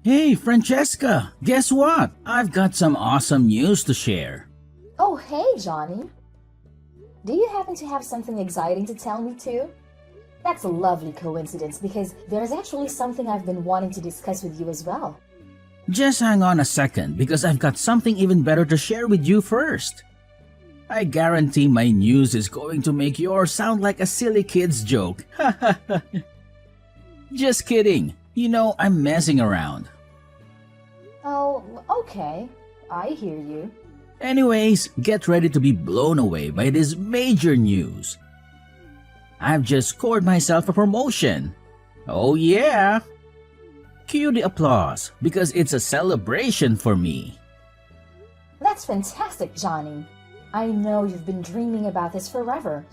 Hey, Francesca, guess what? I've got some awesome news to share. Oh, hey, Johnny. Do you happen to have something exciting to tell me too? That's a lovely coincidence because there's actually something I've been wanting to discuss with you as well. Just hang on a second because I've got something even better to share with you first. I guarantee my news is going to make yours sound like a silly kid's joke. Just kidding. You know, I'm messing around. Oh, okay. I hear you. Anyways, get ready to be blown away by this major news. I've just scored myself a promotion. Oh yeah! Cue the applause because it's a celebration for me. That's fantastic, Johnny. I know you've been dreaming about this forever.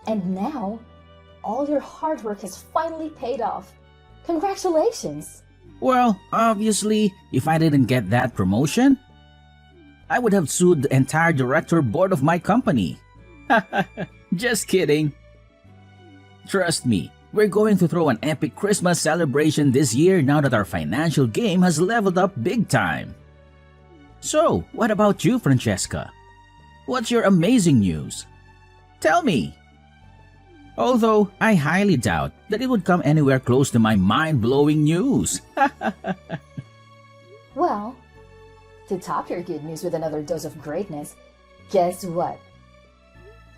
And now, all your hard work has finally paid off. Congratulations! Well, obviously, if I didn't get that promotion, I would have sued the entire director board of my company. Just kidding. Trust me, we're going to throw an epic Christmas celebration this year now that our financial game has leveled up big time. So, what about you, Francesca? What's your amazing news? Tell me. Although I highly doubt that it would come anywhere close to my mind-blowing news. Well, to top your good news with another dose of greatness, guess what?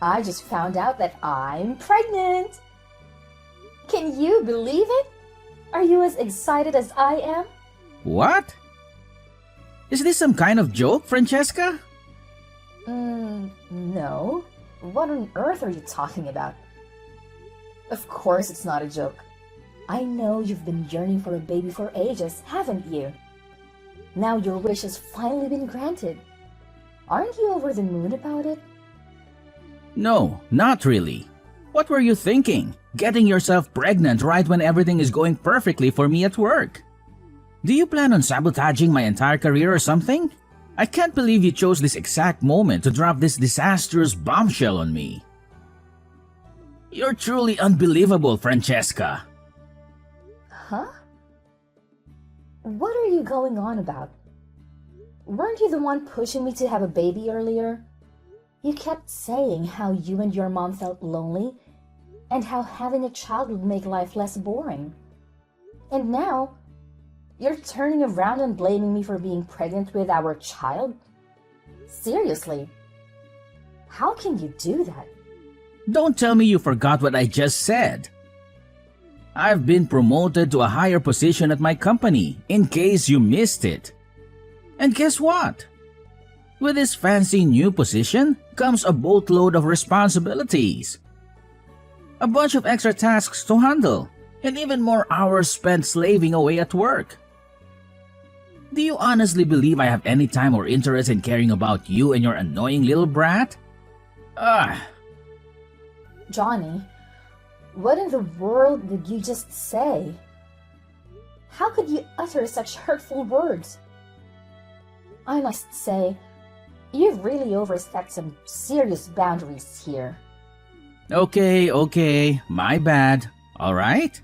I just found out that I'm pregnant! Can you believe it? Are you as excited as I am? What? Is this some kind of joke, Francesca? No. What on earth are you talking about? Of course it's not a joke. I know you've been yearning for a baby for ages, haven't you? Now your wish has finally been granted. Aren't you over the moon about it? No, not really. What were you thinking? Getting yourself pregnant right when everything is going perfectly for me at work? Do you plan on sabotaging my entire career or something? I can't believe you chose this exact moment to drop this disastrous bombshell on me. You're truly unbelievable, Francesca. Huh? What are you going on about? Weren't you the one pushing me to have a baby earlier? You kept saying how you and your mom felt lonely and how having a child would make life less boring. And now, you're turning around and blaming me for being pregnant with our child? Seriously, how can you do that? Don't tell me you forgot what I just said. I've been promoted to a higher position at my company, in case you missed it. And guess what? With this fancy new position comes a boatload of responsibilities. A bunch of extra tasks to handle, and even more hours spent slaving away at work. Do you honestly believe I have any time or interest in caring about you and your annoying little brat? Johnny, what in the world did you just say? How could you utter such hurtful words? I must say, you've really overstepped some serious boundaries here. Okay, my bad, alright?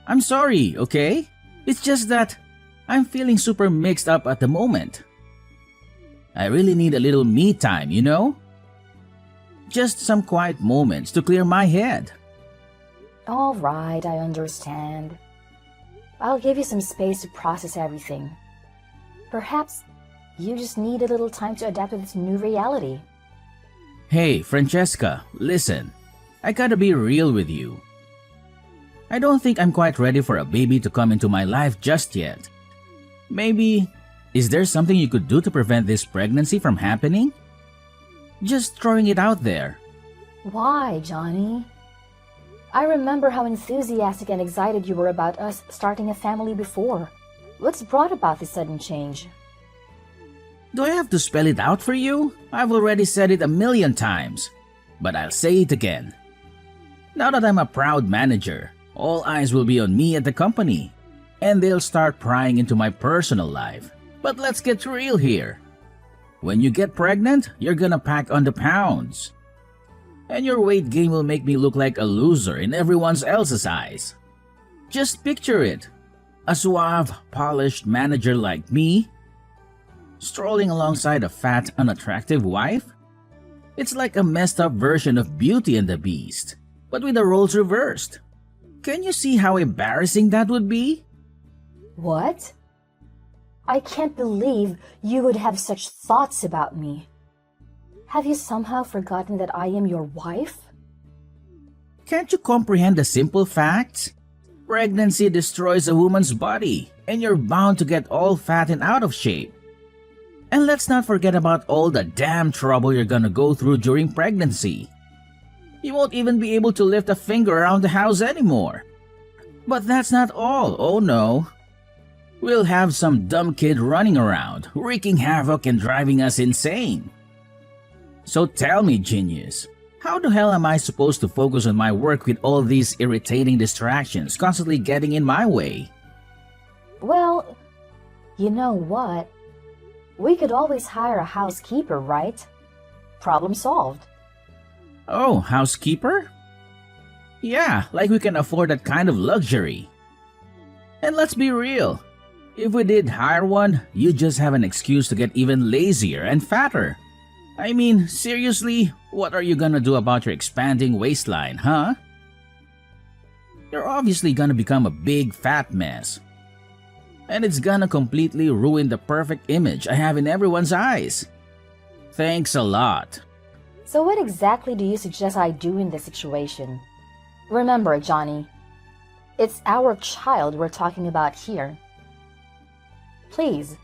I'm sorry, okay? It's just that I'm feeling super mixed up at the moment. I really need a little me time, you know? Just some quiet moments to clear my head. All right, I understand. I'll give you some space to process everything. Perhaps you just need a little time to adapt to this new reality. Hey, Francesca, listen. I gotta be real with you. I don't think I'm quite ready for a baby to come into my life just yet. Maybe, is there something you could do to prevent this pregnancy from happening? Just throwing it out there. Why, Johnny? I remember how enthusiastic and excited you were about us starting a family before. What's brought about this sudden change? Do I have to spell it out for you? I've already said it 1,000,000 times, but I'll say it again. Now that I'm a proud manager, all eyes will be on me at the company, and they'll start prying into my personal life. But let's get real here. When you get pregnant, you're gonna pack on the pounds. And your weight gain will make me look like a loser in everyone else's eyes. Just picture it. A suave, polished manager like me, strolling alongside a fat, unattractive wife? It's like a messed up version of Beauty and the Beast, but with the roles reversed. Can you see how embarrassing that would be? What? I can't believe you would have such thoughts about me. Have you somehow forgotten that I am your wife? Can't you comprehend the simple facts? Pregnancy destroys a woman's body, and you're bound to get all fat and out of shape. And let's not forget about all the damn trouble you're gonna go through during pregnancy. You won't even be able to lift a finger around the house anymore. But that's not all, oh no. We'll have some dumb kid running around, wreaking havoc and driving us insane. So tell me, genius, how the hell am I supposed to focus on my work with all these irritating distractions constantly getting in my way? Well, you know what? We could always hire a housekeeper, right? Problem solved. Oh, housekeeper? Yeah, like we can afford that kind of luxury. And let's be real. If we did hire one, you just have an excuse to get even lazier and fatter. I mean, seriously, what are you gonna do about your expanding waistline, huh? You're obviously gonna become a big fat mess. And it's gonna completely ruin the perfect image I have in everyone's eyes. Thanks a lot. So what exactly do you suggest I do in this situation? Remember, Johnny, it's our child we're talking about here. Please,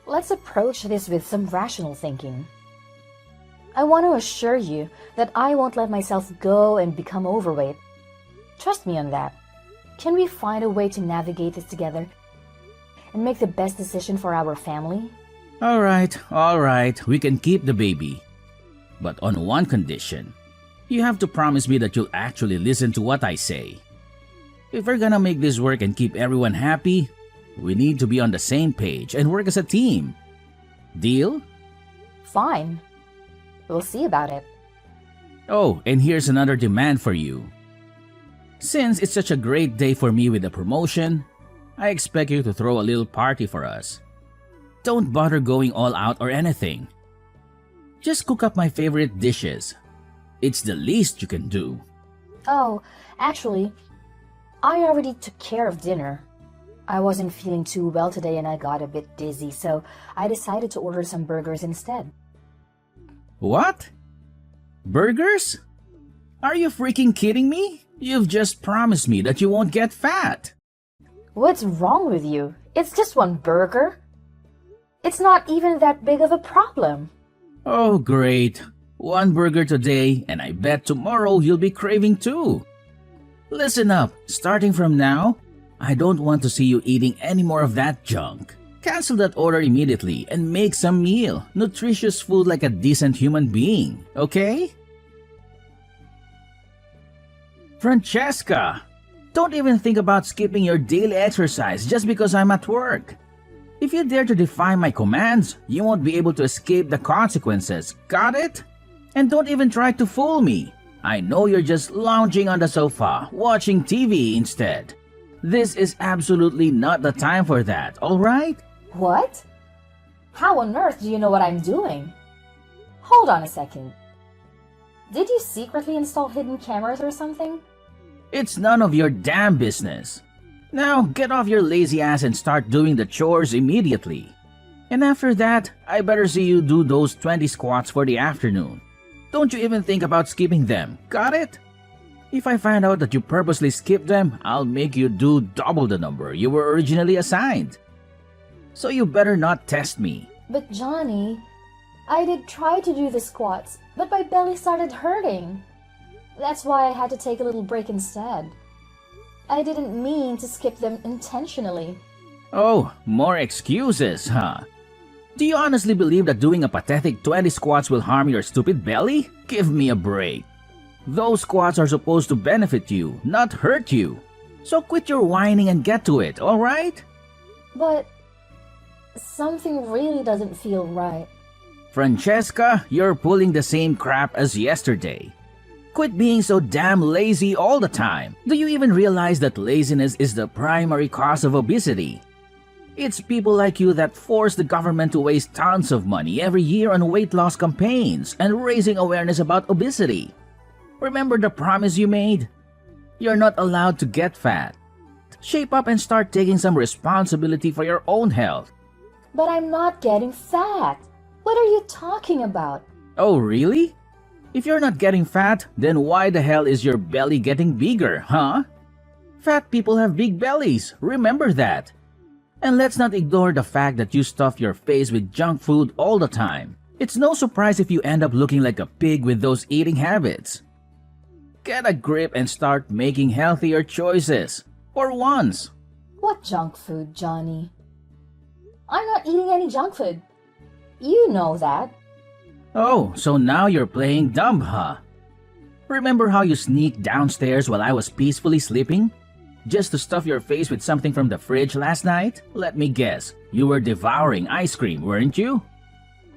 let's approach this with some rational thinking. I want to assure you that I won't let myself go and become overweight. Trust me on that. Can we find a way to navigate this together and make the best decision for our family? All right, we can keep the baby. But on one condition. You have to promise me that you'll actually listen to what I say. If we're gonna make this work and keep everyone happy, we need to be on the same page and work as a team. Deal? Fine. We'll see about it. Oh, and here's another demand for you. Since it's such a great day for me with the promotion, I expect you to throw a little party for us. Don't bother going all out or anything. Just cook up my favorite dishes. It's the least you can do. Oh, actually, I already took care of dinner. I wasn't feeling too well today and I got a bit dizzy, so I decided to order some burgers instead. What? Burgers? Are you freaking kidding me? You've just promised me that you won't get fat. What's wrong with you? It's just one burger. It's not even that big of a problem. Oh, great. One burger today, and I bet tomorrow you'll be craving two. Listen up, starting from now, I don't want to see you eating any more of that junk. Cancel that order immediately and make some meal, nutritious food like a decent human being, okay? Francesca, don't even think about skipping your daily exercise just because I'm at work. If you dare to defy my commands, you won't be able to escape the consequences, got it? And don't even try to fool me. I know you're just lounging on the sofa, watching TV instead. This is absolutely not the time for that, alright? What? How on earth do you know what I'm doing? Hold on a second. Did you secretly install hidden cameras or something? It's none of your damn business. Now get off your lazy ass and start doing the chores immediately. And after that, I better see you do those 20 squats for the afternoon. Don't you even think about skipping them, got it? If I find out that you purposely skipped them, I'll make you do double the number you were originally assigned. So you better not test me. But Johnny, I did try to do the squats, but my belly started hurting. That's why I had to take a little break instead. I didn't mean to skip them intentionally. Oh, more excuses, huh? Do you honestly believe that doing a pathetic 20 squats will harm your stupid belly? Give me a break. Those squats are supposed to benefit you, not hurt you. So quit your whining and get to it, alright? But something really doesn't feel right. Francesca, you're pulling the same crap as yesterday. Quit being so damn lazy all the time. Do you even realize that laziness is the primary cause of obesity? It's people like you that force the government to waste tons of money every year on weight loss campaigns and raising awareness about obesity. Remember the promise you made? You're not allowed to get fat. Shape up and start taking some responsibility for your own health. But I'm not getting fat. What are you talking about? Oh, really? If you're not getting fat, then why the hell is your belly getting bigger, huh? Fat people have big bellies, remember that. And let's not ignore the fact that you stuff your face with junk food all the time. It's no surprise if you end up looking like a pig with those eating habits. Get a grip and start making healthier choices. For once. What junk food, Johnny? I'm not eating any junk food. You know that. Oh, so now you're playing dumb, huh? Remember how you sneaked downstairs while I was peacefully sleeping? Just to stuff your face with something from the fridge last night? Let me guess, you were devouring ice cream, weren't you?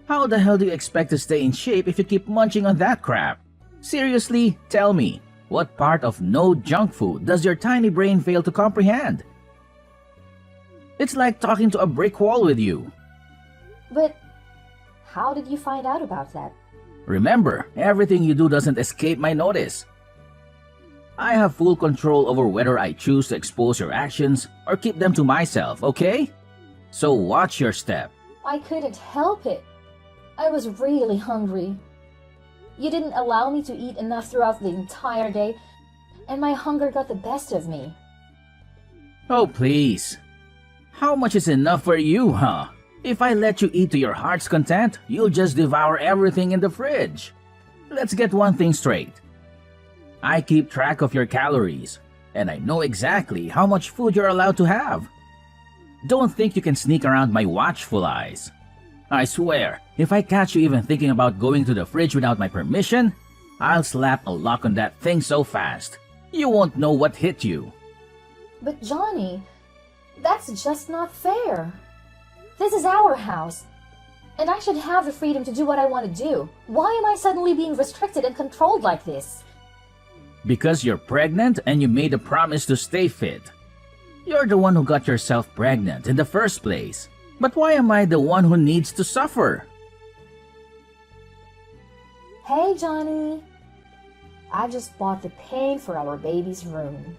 How the hell do you expect to stay in shape if you keep munching on that crap? Seriously, tell me, what part of no junk food does your tiny brain fail to comprehend? It's like talking to a brick wall with you. But how did you find out about that? Remember, everything you do doesn't escape my notice. I have full control over whether I choose to expose your actions or keep them to myself, okay? So watch your step. I couldn't help it. I was really hungry. You didn't allow me to eat enough throughout the entire day, and my hunger got the best of me. Oh, please. How much is enough for you, huh? If I let you eat to your heart's content, you'll just devour everything in the fridge. Let's get one thing straight. I keep track of your calories, and I know exactly how much food you're allowed to have. Don't think you can sneak around my watchful eyes. I swear, if I catch you even thinking about going to the fridge without my permission, I'll slap a lock on that thing so fast, you won't know what hit you. But Johnny, that's just not fair. This is our house, and I should have the freedom to do what I want to do. Why am I suddenly being restricted and controlled like this? Because you're pregnant and you made a promise to stay fit. You're the one who got yourself pregnant in the first place. But why am I the one who needs to suffer? Hey, Johnny. I just bought the paint for our baby's room.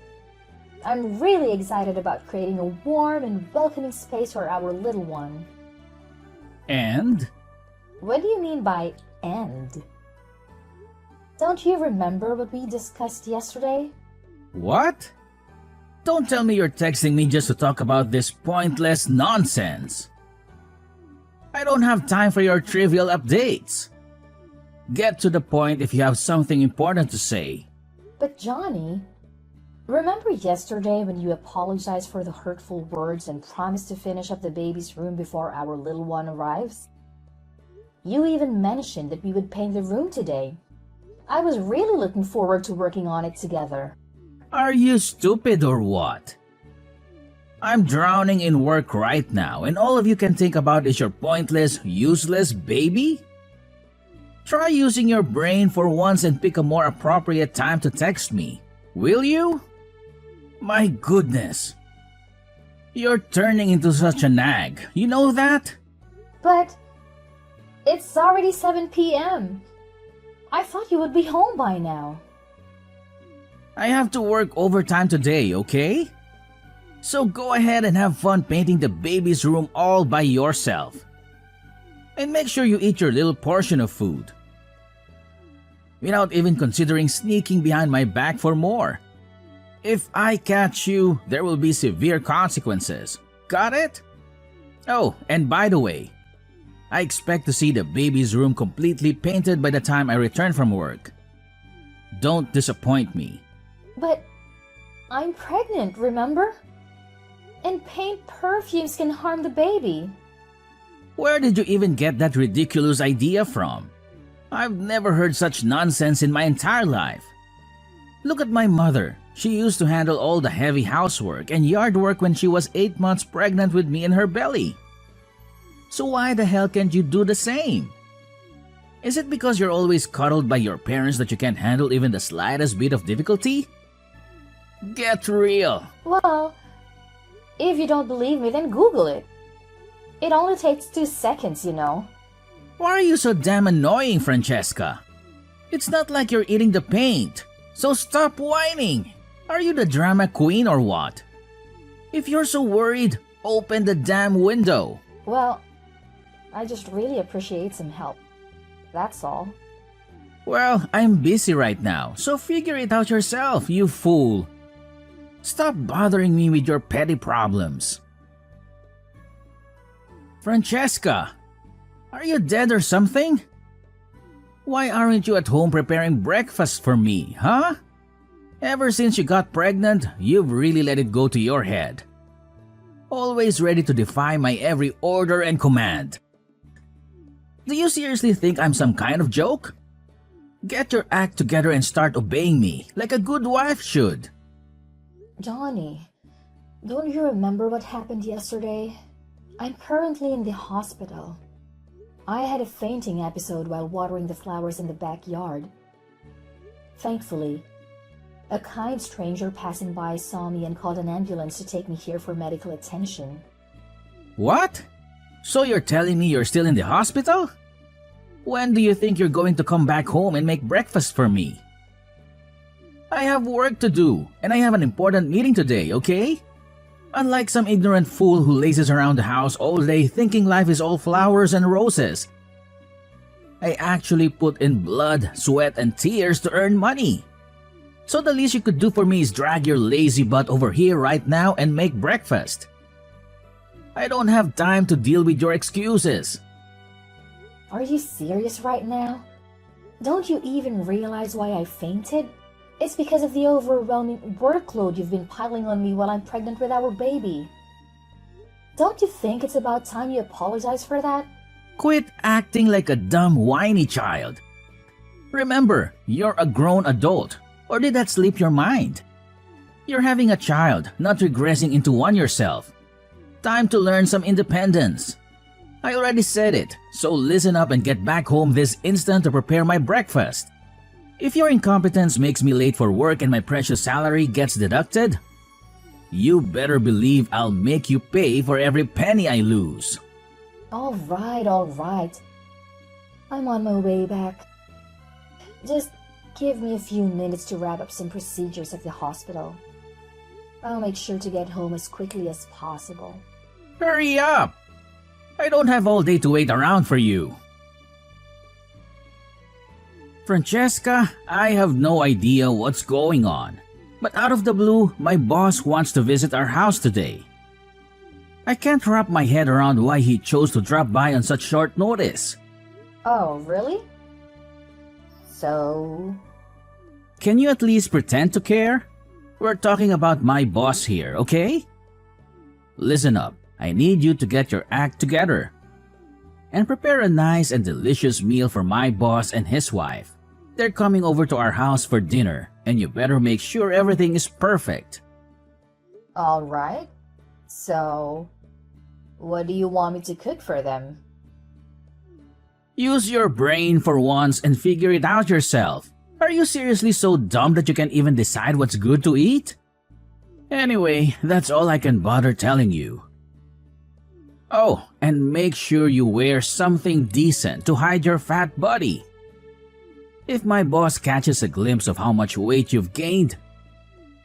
I'm really excited about creating a warm and welcoming space for our little one. And? What do you mean by "and"? Don't you remember what we discussed yesterday? What? Don't tell me you're texting me just to talk about this pointless nonsense. I don't have time for your trivial updates. Get to the point if you have something important to say. But Johnny, remember yesterday when you apologized for the hurtful words and promised to finish up the baby's room before our little one arrives? You even mentioned that we would paint the room today. I was really looking forward to working on it together. Are you stupid or what? I'm drowning in work right now, and all of you can think about is your pointless, useless baby? Try using your brain for once and pick a more appropriate time to text me. Will you? My goodness. You're turning into such a nag. You know that? But it's already 7 p.m. I thought you would be home by now. I have to work overtime today, okay? So go ahead and have fun painting the baby's room all by yourself. And make sure you eat your little portion of food. Without even considering sneaking behind my back for more. If I catch you, there will be severe consequences. Got it? Oh, and by the way, I expect to see the baby's room completely painted by the time I return from work. Don't disappoint me. But I'm pregnant, remember? And paint perfumes can harm the baby. Where did you even get that ridiculous idea from? I've never heard such nonsense in my entire life. Look at my mother. She used to handle all the heavy housework and yard work when she was 8 months pregnant with me in her belly. So why the hell can't you do the same? Is it because you're always cuddled by your parents that you can't handle even the slightest bit of difficulty? Get real! Well, if you don't believe me, then Google it. It only takes 2 seconds, you know. Why are you so damn annoying, Francesca? It's not like you're eating the paint, so stop whining! Are you the drama queen or what? If you're so worried, open the damn window. Well, I just really appreciate some help. That's all. Well, I'm busy right now, so figure it out yourself, you fool. Stop bothering me with your petty problems. Francesca, are you dead or something? Why aren't you at home preparing breakfast for me, huh? Ever since you got pregnant, you've really let it go to your head. Always ready to defy my every order and command. Do you seriously think I'm some kind of joke? Get your act together and start obeying me like a good wife should. Johnny, don't you remember what happened yesterday? I'm currently in the hospital. I had a fainting episode while watering the flowers in the backyard. Thankfully, a kind stranger passing by saw me and called an ambulance to take me here for medical attention. What? So you're telling me you're still in the hospital? When do you think you're going to come back home and make breakfast for me? I have work to do, and I have an important meeting today, okay? Unlike some ignorant fool who lazes around the house all day thinking life is all flowers and roses. I actually put in blood, sweat, and tears to earn money. So the least you could do for me is drag your lazy butt over here right now and make breakfast. I don't have time to deal with your excuses. Are you serious right now? Don't you even realize why I fainted? It's because of the overwhelming workload you've been piling on me while I'm pregnant with our baby. Don't you think it's about time you apologize for that? Quit acting like a dumb, whiny child. Remember, you're a grown adult, or did that slip your mind? You're having a child, not regressing into one yourself. Time to learn some independence. I already said it, so listen up and get back home this instant to prepare my breakfast. If your incompetence makes me late for work and my precious salary gets deducted, you better believe I'll make you pay for every penny I lose. All right. I'm on my way back. Just give me a few minutes to wrap up some procedures at the hospital. I'll make sure to get home as quickly as possible. Hurry up! I don't have all day to wait around for you. Francesca, I have no idea what's going on, but out of the blue, my boss wants to visit our house today. I can't wrap my head around why he chose to drop by on such short notice. Oh, really? So... Can you at least pretend to care? We're talking about my boss here, okay? Listen up, I need you to get your act together and prepare a nice and delicious meal for my boss and his wife. They're coming over to our house for dinner, and you better make sure everything is perfect. All right. So, what do you want me to cook for them? Use your brain for once and figure it out yourself. Are you seriously so dumb that you can't even decide what's good to eat? Anyway, that's all I can bother telling you. Oh, and make sure you wear something decent to hide your fat body. If my boss catches a glimpse of how much weight you've gained,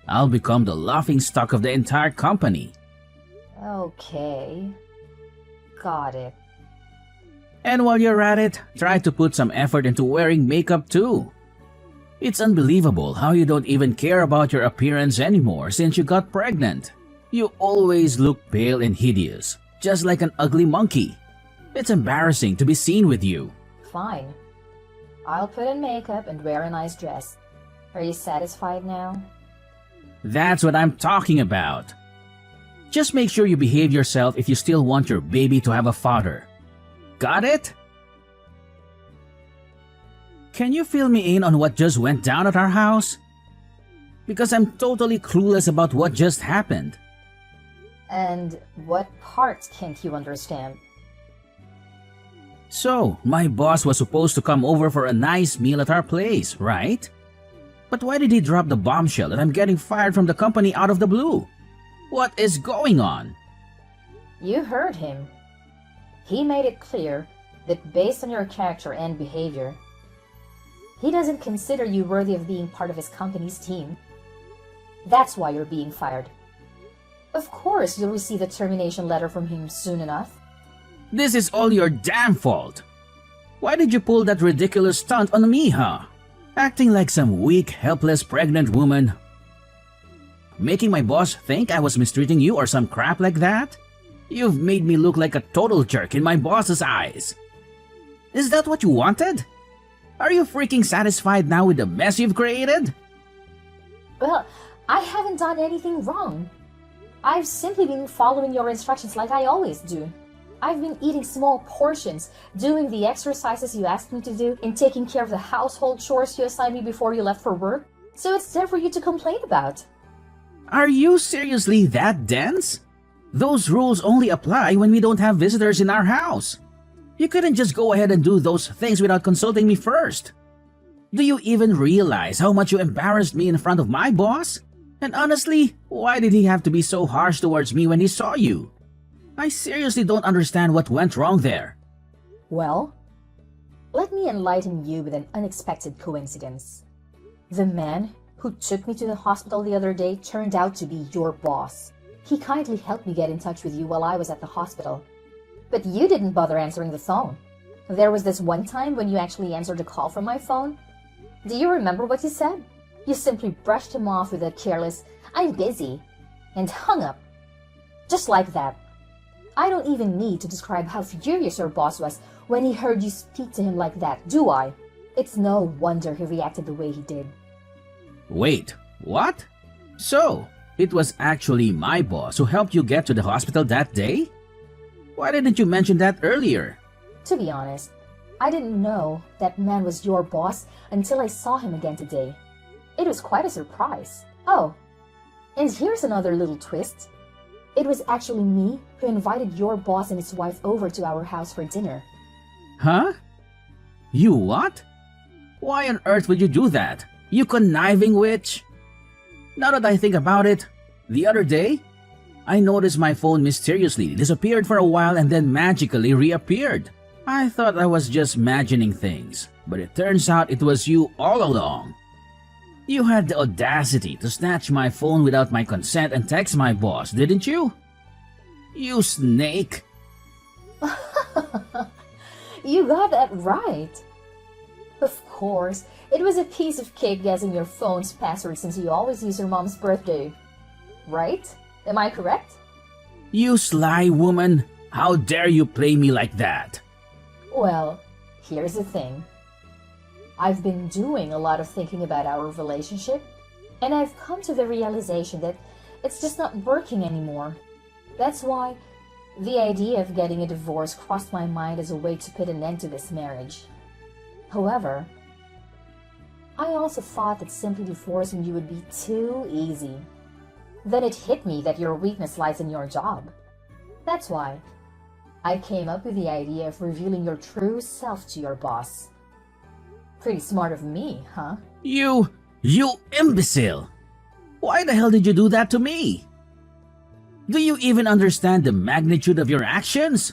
I'll become the laughingstock of the entire company. Okay. Got it. And while you're at it, try to put some effort into wearing makeup too. It's unbelievable how you don't even care about your appearance anymore since you got pregnant. You always look pale and hideous, just like an ugly monkey. It's embarrassing to be seen with you. Fine. I'll put in makeup and wear a nice dress. Are you satisfied now? That's what I'm talking about. Just make sure you behave yourself if you still want your baby to have a father. Got it? Can you fill me in on what just went down at our house? Because I'm totally clueless about what just happened. And what part can't you understand? So, my boss was supposed to come over for a nice meal at our place, right? But why did he drop the bombshell that I'm getting fired from the company out of the blue? What is going on? You heard him. He made it clear that based on your character and behavior, he doesn't consider you worthy of being part of his company's team. That's why you're being fired. Of course, you'll receive a termination letter from him soon enough. This is all your damn fault. Why did you pull that ridiculous stunt on me, huh? Acting like some weak, helpless pregnant woman. Making my boss think I was mistreating you or some crap like that? You've made me look like a total jerk in my boss's eyes. Is that what you wanted? Are you freaking satisfied now with the mess you've created? Well, I haven't done anything wrong. I've simply been following your instructions like I always do. I've been eating small portions, doing the exercises you asked me to do, and taking care of the household chores you assigned me before you left for work. So it's there for you to complain about. Are you seriously that dense? Those rules only apply when we don't have visitors in our house. You couldn't just go ahead and do those things without consulting me first. Do you even realize how much you embarrassed me in front of my boss? And honestly, why did he have to be so harsh towards me when he saw you? I seriously don't understand what went wrong there. Well, let me enlighten you with an unexpected coincidence. The man who took me to the hospital the other day turned out to be your boss. He kindly helped me get in touch with you while I was at the hospital. But you didn't bother answering the phone. There was this one time when you actually answered a call from my phone. Do you remember what you said? You simply brushed him off with a careless, "I'm busy," and hung up. Just like that. I don't even need to describe how furious your boss was when he heard you speak to him like that, do I? It's no wonder he reacted the way he did. Wait, what? So, it was actually my boss who helped you get to the hospital that day? Why didn't you mention that earlier? To be honest, I didn't know that man was your boss until I saw him again today. It was quite a surprise. Oh, and here's another little twist. It was actually me who invited your boss and his wife over to our house for dinner. Huh? You what? Why on earth would you do that? You conniving witch? Now that I think about it, the other day, I noticed my phone mysteriously disappeared for a while and then magically reappeared. I thought I was just imagining things, but it turns out it was you all along. You had the audacity to snatch my phone without my consent and text my boss, didn't you? You snake! You got that right. Of course, it was a piece of cake guessing your phone's password since you always use your mom's birthday. Right? Am I correct? You sly woman! How dare you play me like that? Well, here's the thing. I've been doing a lot of thinking about our relationship, and I've come to the realization that it's just not working anymore. That's why the idea of getting a divorce crossed my mind as a way to put an end to this marriage. However, I also thought that simply divorcing you would be too easy. Then it hit me that your weakness lies in your job. That's why I came up with the idea of revealing your true self to your boss. Pretty smart of me, huh? You imbecile! Why the hell did you do that to me? Do you even understand the magnitude of your actions?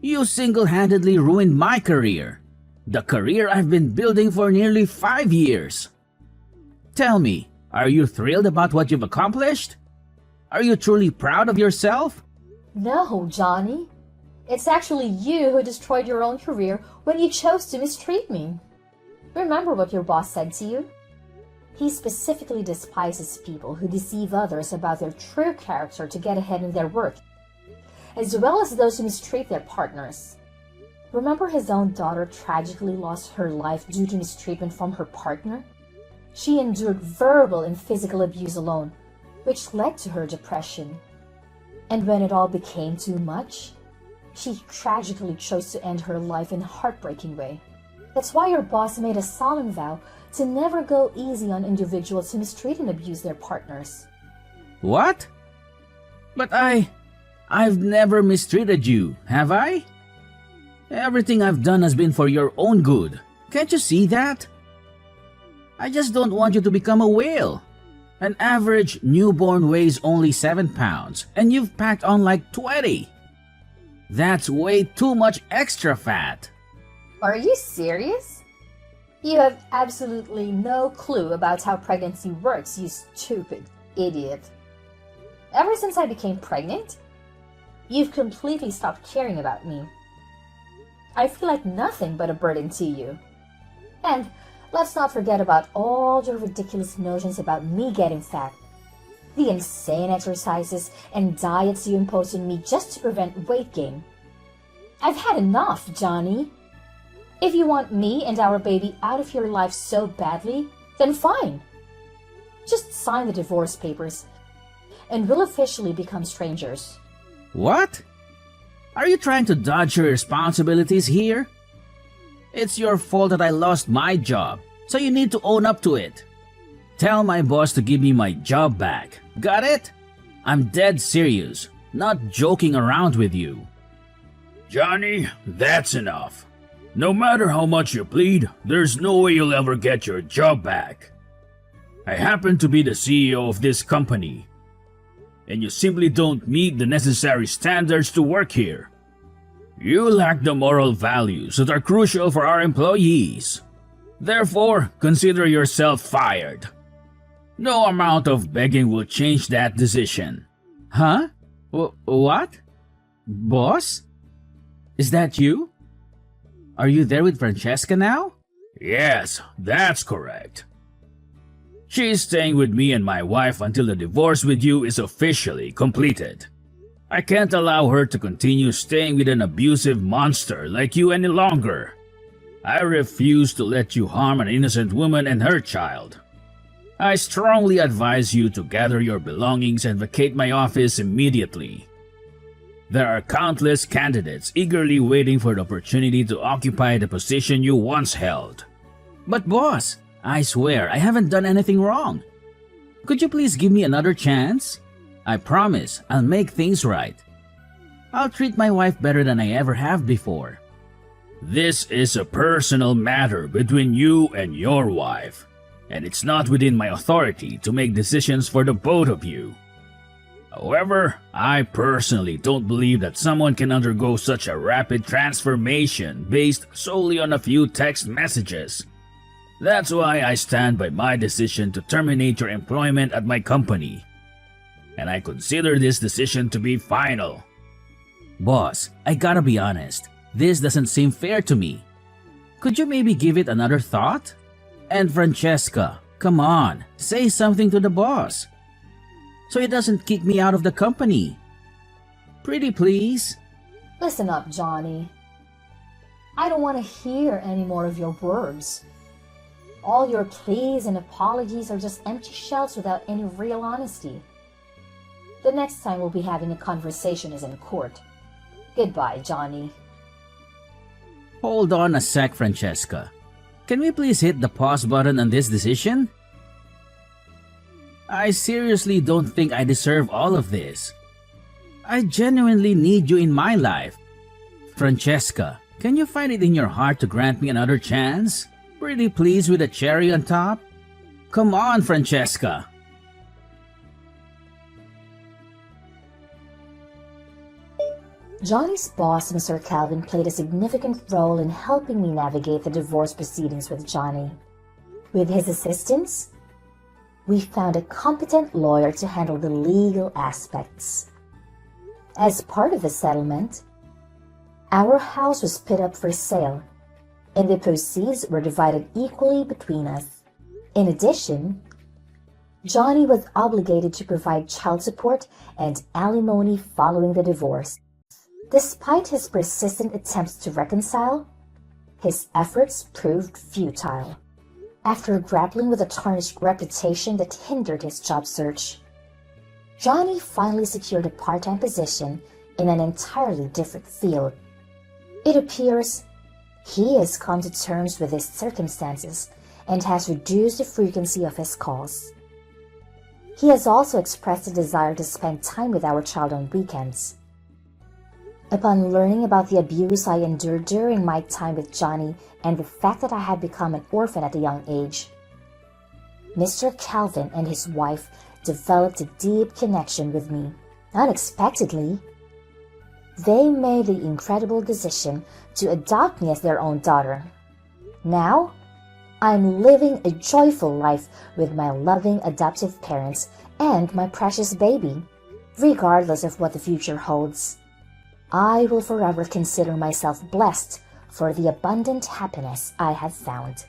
You single-handedly ruined my career. The career I've been building for nearly 5 years. Tell me, are you thrilled about what you've accomplished? Are you truly proud of yourself? No, Johnny. It's actually you who destroyed your own career when you chose to mistreat me. Remember what your boss said to you? He specifically despises people who deceive others about their true character to get ahead in their work, as well as those who mistreat their partners. Remember his own daughter tragically lost her life due to mistreatment from her partner? She endured verbal and physical abuse alone, which led to her depression. And when it all became too much, she tragically chose to end her life in a heartbreaking way. That's why your boss made a solemn vow to never go easy on individuals who mistreat and abuse their partners. What? But I've never mistreated you, have I? Everything I've done has been for your own good. Can't you see that? I just don't want you to become a whale. An average newborn weighs only 7 pounds, and you've packed on like 20. That's way too much extra fat. Are you serious? You have absolutely no clue about how pregnancy works, you stupid idiot. Ever since I became pregnant, you've completely stopped caring about me. I feel like nothing but a burden to you. And let's not forget about all your ridiculous notions about me getting fat. The insane exercises and diets you impose on me just to prevent weight gain. I've had enough, Johnny. If you want me and our baby out of your life so badly, then fine. Just sign the divorce papers, and we'll officially become strangers. What? Are you trying to dodge your responsibilities here? It's your fault that I lost my job, so you need to own up to it. Tell my boss to give me my job back. Got it? I'm dead serious, not joking around with you. Johnny, that's enough. No matter how much you plead, there's no way you'll ever get your job back. I happen to be the CEO of this company, and you simply don't meet the necessary standards to work here. You lack the moral values that are crucial for our employees. Therefore, consider yourself fired. No amount of begging will change that decision. Huh? What? Boss? Is that you? Are you there with Francesca now? Yes, that's correct. She's staying with me and my wife until the divorce with you is officially completed. I can't allow her to continue staying with an abusive monster like you any longer. I refuse to let you harm an innocent woman and her child. I strongly advise you to gather your belongings and vacate my office immediately. There are countless candidates eagerly waiting for the opportunity to occupy the position you once held. But boss, I swear I haven't done anything wrong. Could you please give me another chance? I promise I'll make things right. I'll treat my wife better than I ever have before. This is a personal matter between you and your wife, and it's not within my authority to make decisions for the both of you. However, I personally don't believe that someone can undergo such a rapid transformation based solely on a few text messages. That's why I stand by my decision to terminate your employment at my company. And I consider this decision to be final. Boss, I gotta be honest. This doesn't seem fair to me. Could you maybe give it another thought? And Francesca, come on, say something to the boss, so he doesn't kick me out of the company. Pretty please. Listen up, Johnny. I don't want to hear any more of your words. All your pleas and apologies are just empty shells without any real honesty. The next time we'll be having a conversation is in court. Goodbye, Johnny. Hold on a sec, Francesca. Can we please hit the pause button on this decision? I seriously don't think I deserve all of this. I genuinely need you in my life. Francesca, can you find it in your heart to grant me another chance? Pretty please with a cherry on top? Come on, Francesca. Johnny's boss, Mr. Calvin, played a significant role in helping me navigate the divorce proceedings with Johnny. With his assistance, we found a competent lawyer to handle the legal aspects. As part of the settlement, our house was put up for sale, and the proceeds were divided equally between us. In addition, Johnny was obligated to provide child support and alimony following the divorce. Despite his persistent attempts to reconcile, his efforts proved futile. After grappling with a tarnished reputation that hindered his job search, Johnny finally secured a part-time position in an entirely different field. It appears he has come to terms with his circumstances and has reduced the frequency of his calls. He has also expressed a desire to spend time with our child on weekends. Upon learning about the abuse I endured during my time with Johnny and the fact that I had become an orphan at a young age, Mr. Calvin and his wife developed a deep connection with me. Unexpectedly, they made the incredible decision to adopt me as their own daughter. Now, I'm living a joyful life with my loving adoptive parents and my precious baby, regardless of what the future holds. I will forever consider myself blessed for the abundant happiness I have found.